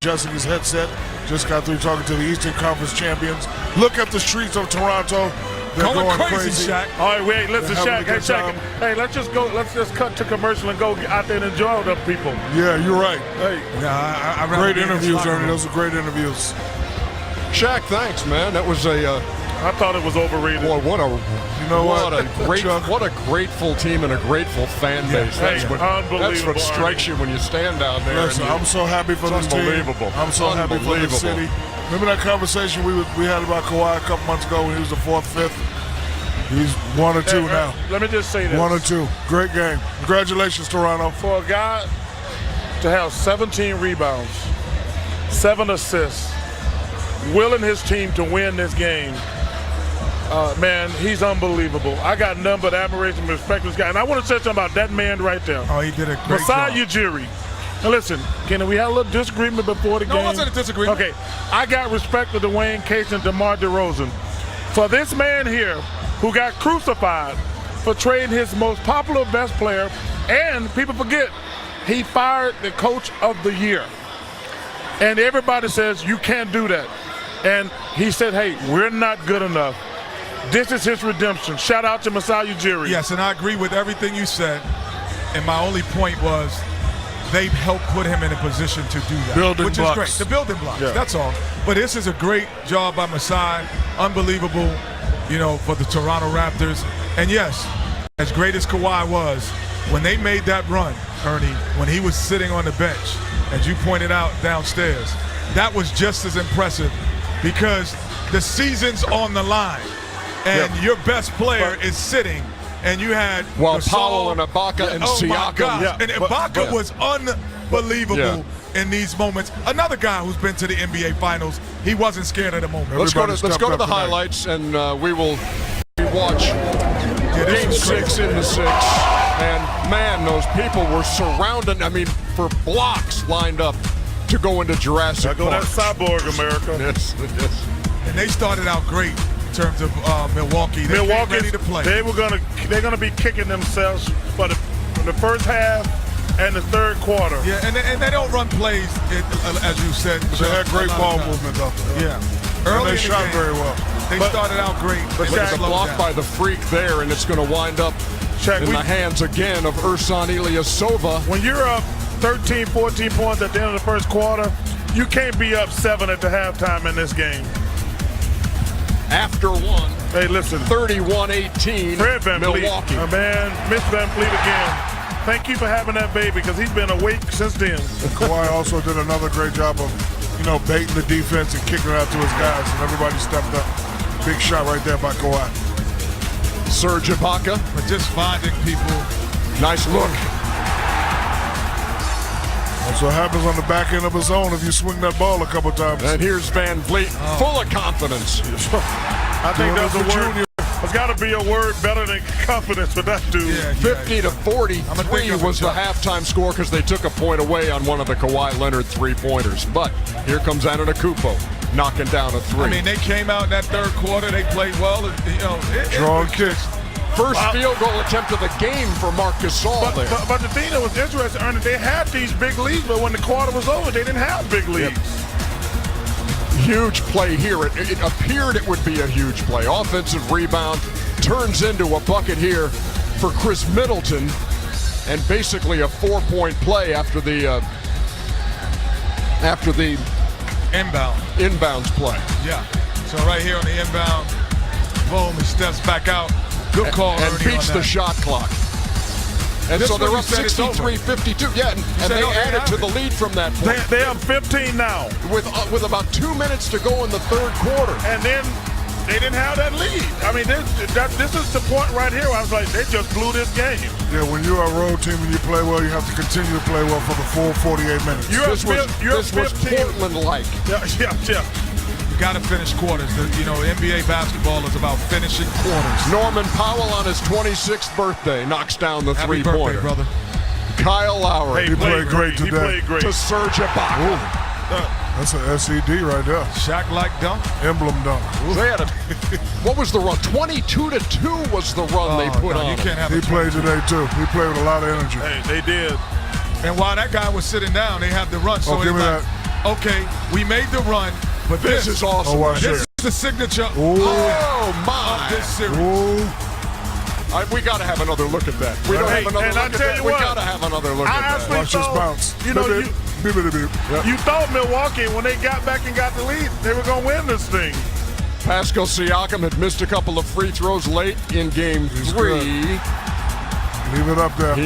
adjusting his headset. Just got through talking to the Eastern Conference champions. Look at the streets of Toronto. They're going crazy. Shaq. All right, wait, listen, Shaq. Hey, Shaq. Hey, let's just cut to commercial and go out there and enjoy with them people. Yeah, you're right. Hey, I great interviews, Ernie. Those are great interviews. Shaq, thanks, man. That was a. I thought it was overrated. Boy, what a what a grateful team and a grateful fan base. That's what strikes you when you stand down there. Listen, I'm so happy for this team. Unbelievable. I'm so happy for the city. Remember that conversation we had about Kawhi a couple months ago when he was the 4th, 5th? He's 1 or 2 now. Let me just say this. 1 or 2. Great game. Congratulations, Toronto. For a guy to have 17 rebounds, 7 assists, willing his team to win this game, man, he's unbelievable. I got none but admiration and respect for this guy. And I want to say something about that man right there. Oh, he did a great Masai job. Ujiri. Now listen, Kenny, we had a little disagreement before the game. No, it wasn't a disagreement. Okay, I got respect for Dwayne Casey and DeMar DeRozan. For this man here who got crucified for trading his most popular best player, and people forget, he fired the coach of the year. And everybody says, you can't do that. And he said, hey, we're not good enough. This is his redemption. Shout out to Masai Ujiri. Yes, and I agree with everything you said. And my only point was they helped put him in a position to do that. Building which blocks. is great. The building blocks, Yeah. that's all. But this is a great job by Masai. Unbelievable, for the Toronto Raptors. And yes, as great as Kawhi was, when they made that run, Ernie, when he was sitting on the bench, as you pointed out downstairs, that was just as impressive because the season's on the line. And your best player is sitting, and you had Powell and Ibaka and oh Siakam. My God. Yeah. And Ibaka was unbelievable in these moments. Another guy who's been to the NBA Finals, he wasn't scared at the moment. Let's go to the highlights, and we will watch Game 6 in the 6. And, man, those people were surrounded, for blocks lined up to go into Jurassic Park. That Cyborg America. Yes. And they started out great. In terms of Milwaukee, they came ready to play. They're gonna be kicking themselves for the first half and the third quarter. Yeah, and they don't run plays, as you said. But they had great ball movement, though. Yeah, Early they shot very well. They started out great. But there's a block by the freak there, and it's going to wind up in the hands again of Ersan Ilyasova. When you're up 13, 14 points at the end of the first quarter, you can't be up 7 at the halftime in this game. After one, hey, listen, 31-18, Milwaukee. Man, Miss Van Fleet again. Thank you for having that baby because he's been awake since then. Kawhi also did another great job of, baiting the defense and kicking it out to his guys, and everybody stepped up. Big shot right there by Kawhi. Serge Ibaka, but just finding people. Nice look. That's what happens on the back end of a zone if you swing that ball a couple times. And here's Van Vliet, full of confidence. I think that's a word. There's got to be a word better than confidence for that dude. 50-43 was the halftime score because they took a point away on one of the Kawhi Leonard three-pointers. But here comes Antetokounmpo knocking down a 3. They came out in that third quarter. They played well. Drawing kicks. First field goal attempt of the game for Marc Gasol there. But the thing that was interesting, Ernie, they had these big leads, but when the quarter was over, they didn't have big leads. Huge play here. It appeared it would be a huge play. Offensive rebound turns into a bucket here for Chris Middleton, and basically a 4-point play after the inbounds play. Yeah. So right here on the inbound, boom, he steps back out. Good call, and beats the shot clock. And so they're up 63-52. Yeah, and they added to the lead from that point. They have 15 now. With about 2 minutes to go in the third quarter. And then they didn't have that lead. This is the point right here where I was like, they just blew this game. Yeah, when you're a road team and you play well, you have to continue to play well for the full 48 minutes. This was Portland-like. Yeah. You got to finish quarters. NBA basketball is about finishing quarters. Norman Powell on his 26th birthday knocks down the three-pointer. Brother. Kyle Lowry. He played great today. He played great. To Serge Ibaka. That's an SED right there. Shaq-like dunk. Emblem dunk. They had what was the run? 22-2 was the run they put on. He played today too. He played with a lot of energy. Hey, they did. And while that guy was sitting down, they had the run. So give me that. okay, we made the run, but This is awesome. watch This it. is the signature Oh, my. of this series. Ooh. We got to have another look at that. We don't have another and look I at tell that. you We what, got to have another look I at that. actually Watch this thought, bounce. you know, Beep, beep, beep, beep, beep. Yep. you thought Milwaukee, when they got back and got the lead, they were going to win this thing. Pascal Siakam had missed a couple of free throws late in game He's 3. good. Leave it up there.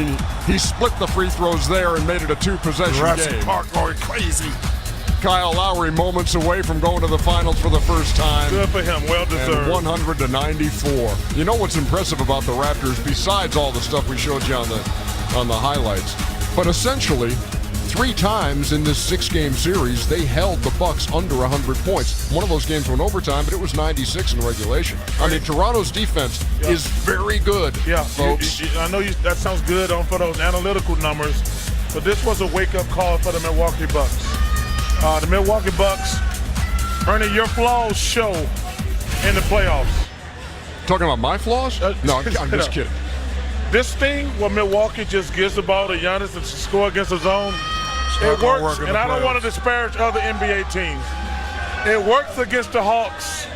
He split the free throws there and made it a 2-possession Jurassic game. Park going crazy. Kyle Lowry moments away from going to the finals for the first time. Good for him. Well deserved. And 100-94. You know what's impressive about the Raptors, besides all the stuff we showed you on the highlights, but essentially 3 times in this 6-game series they held the Bucks under 100 points. One of those games went overtime, but it was 96 in regulation. I mean, Toronto's defense is very good, folks. I know that sounds good for those analytical numbers, but this was a wake-up call for the Milwaukee Bucks. The Milwaukee Bucks, Ernie, your flaws show in the playoffs. Talking about my flaws? No, I'm just kidding. This thing where Milwaukee just gives the ball to Giannis to score against the zone, it gonna works, work in and the I don't playoffs. want to disparage other NBA teams. It works against the Hawks.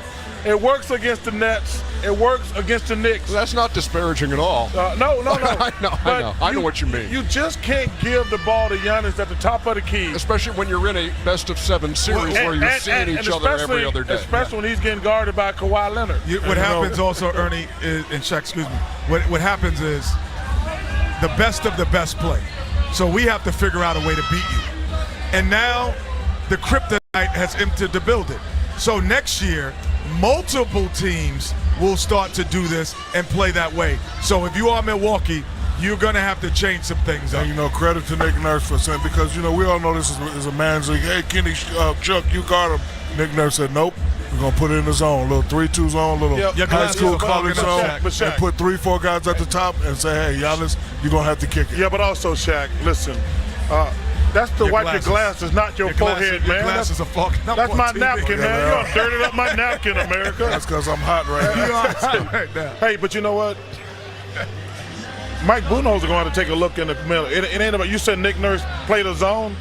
It works against the Nets. It works against the Knicks. That's not disparaging at all. No. I But know. I know what you mean. You just can't give the ball to Giannis at the top of the key. Especially when you're in a best-of-7 series where you're seeing each other every other day. Especially when he's getting guarded by Kawhi Leonard. What happens also, Ernie, and Shaq, excuse me, what happens is the best of the best play. So we have to figure out a way to beat you. And now the kryptonite has entered the building. So next year, multiple teams will start to do this and play that way. So if you are Milwaukee, you're going to have to change some things up. And, credit to Nick Nurse for saying, because, we all know this is a man's league. Hey, Kenny, Chuck, you guard him. Nick Nurse said, nope. We're going to put it in the zone, little 3-2 zone, little Your high glasses school are college fogging zone, up, Shaq. and put 3-4 guys at the top and say, hey, Giannis, you're going to have to kick it. Yeah, but also, Shaq, listen, that's to wipe your glasses, not your forehead, man. Your glasses are fogging up. That's on my TV. napkin, man. You done dirtied up my napkin, America. That's because I'm hot right now. Right now. Hey, but you know what? Mike Budenholzer going to have to take a look in the middle. It ain't about, you said Nick Nurse played a zone.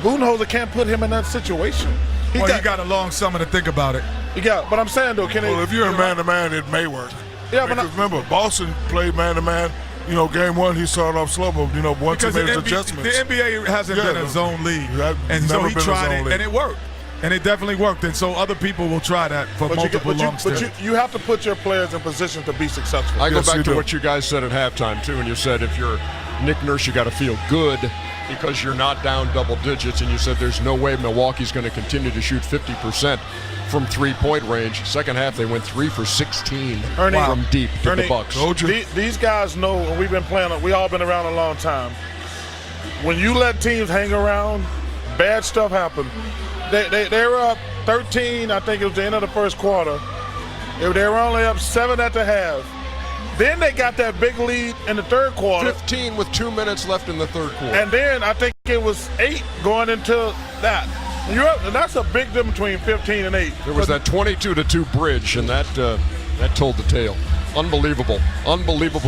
Budenholzer can't put him in that situation. He got a long summer to think about it. Yeah, but I'm saying, though, Well, if you're a man-to-man, it may work. Yeah, but Because remember, Boston played man-to-man. Game 1, he started off slow, but, once he Because made the his adjustments. The NBA hasn't been a zone league. And so never he been a tried zone it, league. and it worked. And it definitely worked. And so other people will try that for multiple long But stints. you have to put your players in position to be successful. I go Yes, back you to do. what you guys said at halftime, too, and you said if you're Nick Nurse, you got to feel good because you're not down double digits, and you said there's no way Milwaukee's going to continue to shoot 50% from three-point range. Second half, they went 3 for 16 from deep to the Bucks. These guys know, and we've been playing, we all been around a long time. When you let teams hang around, bad stuff happens. They were up 13, I think it was the end of the first quarter. They were only up 7 at the half. Then they got that big lead in the third quarter. 15 with 2 minutes left in the third quarter. And then I think it was 8 going into that. And that's a big difference between 15 and 8. There was that 22-2 bridge, and that told the tale. Unbelievable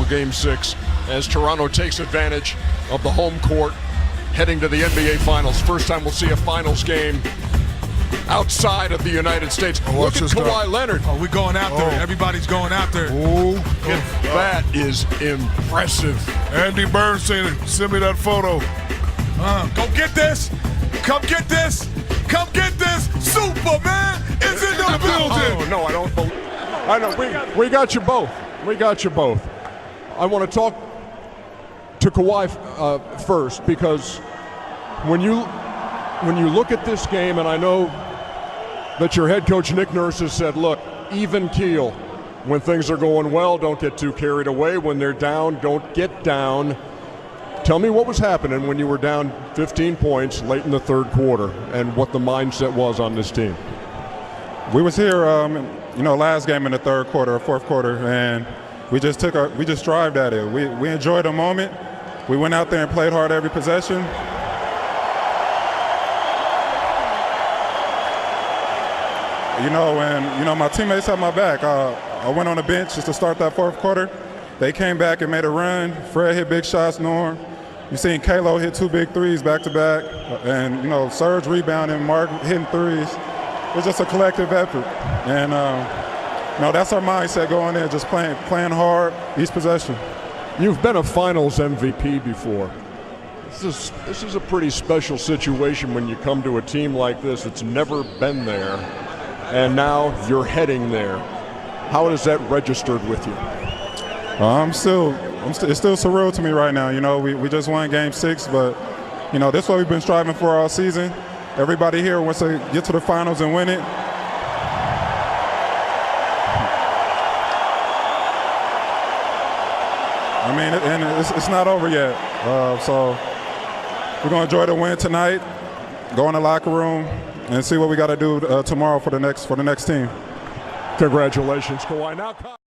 Game 6 as Toronto takes advantage of the home court heading to the NBA Finals. First time we'll see a Finals game outside of the United States. Look at Kawhi Leonard. Oh, we're going after it. Everybody's going after it. That is impressive. Andy Bernstein, send me that photo. Go get this. Come get this. Come get this. Superman is in the building. Oh, no, I don't believe. I know. We got you both. We got you both. I want to talk to Kawhi first, because when you look at this game, and I know that your head coach Nick Nurse has said, look, even keel. When things are going well, don't get too carried away. When they're down, don't get down. Tell me what was happening when you were down 15 points late in the third quarter and what the mindset was on this team. We was here, last game in the third quarter or fourth quarter, and we just strived at it. We enjoyed the moment. We went out there and played hard every possession. When my teammates had my back, I went on the bench just to start that fourth quarter. They came back and made a run. Fred hit big shots, Norm. You've seen Kalo hit 2 big threes back to back, and you know Serge rebounding, Mark hitting threes. It's just a collective effort, and no, that's our mindset going in, just playing hard each possession. You've been a Finals MVP before. This is a pretty special situation when you come to a team like this that's never been there, and now you're heading there. How has that registered with you? It's still surreal to me right now. You know, we just won Game 6, but you know, this is what we've been striving for all season. Everybody here wants to get to the finals and win it. I mean, and it's not over yet. So we're gonna enjoy the win tonight. Go in the locker room and see what we got to do tomorrow for the next team. Congratulations, Kawhi. Now.